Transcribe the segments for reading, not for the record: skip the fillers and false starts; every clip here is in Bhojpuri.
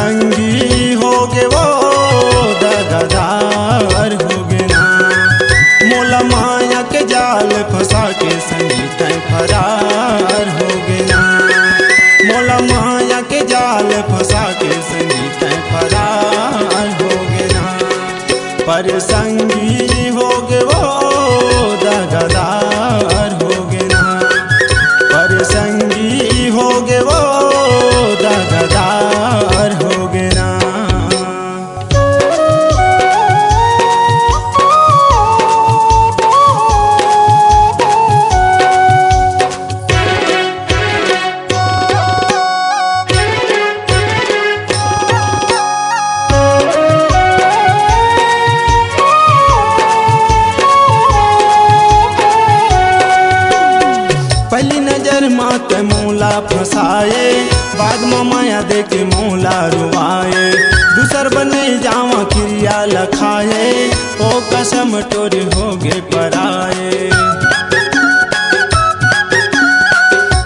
संगी होगे वो दगादार होगे ना। मोला माया के जाल फंसा के संगी तय फरार होगे ना। मोला माया के जाल फंसा के संगी तय फरार होगे ना। पर संगी होगे वो दगादार होगे ना। पर संगी होगे वो दगादार होगे ना। पहली नजर मात मौला फसाए, बाद में माया देके मौला रुआए। दूसर बने जावा क्रिया लखाए, ओ कसम टोरी होगे पराए।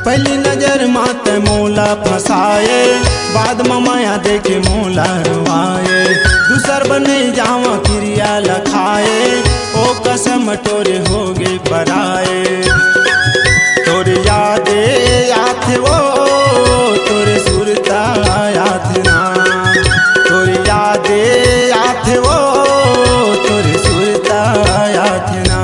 पहली नजर मात मौला फसाए, बाद में माया देके मौला रुआए। दूसर बने जावा क्रिया लखाए, ओ कसम टोरी होगे पराए। तोर यादे याद वो तोर सुरता याद ना। तोर यादे याद वो तोर सुरता याद ना।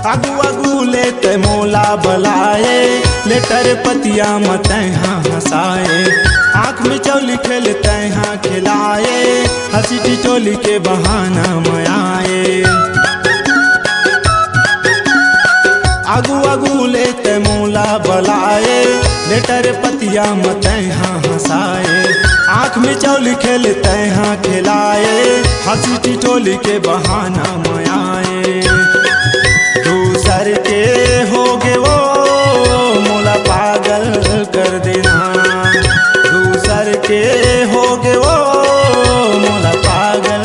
आगू आगू लेते मौला बलाए, लेटर पतिया मत हाँ हंसाए। आँख में चौली खेलते हाँ खिलाए, हंसी टिटोली के बहाना मयाए। आगू आगू लेते मौला बलाए, लेटर पतिया मत हाँ हंसाए। आँख में चौली खेलते हाँ खिलाए, हंसी टिटोली के बहाना मयाए। दूसर के होगे वो मोला पागल कर देना। दूसर के होगे वो मोला पागल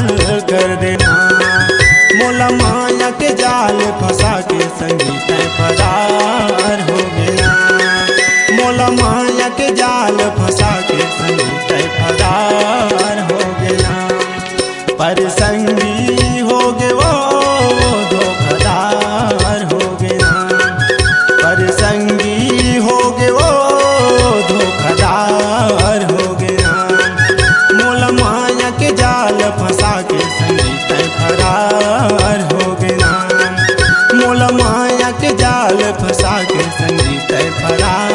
कर देना। मोला माया के जाल फंसा के संगी तय फरार होगे ना। मोला माया के जाल फंसा के संगी तय फरार होगे ना। पर संगी होगे वो धोखादार होगे ना। पर संगी होगे वो धोखादार होगे ना। मोला माया के जाल फंसा के संगी तय फरार होगे ना। मोला माया के जाल फंसा के संगी तय फरार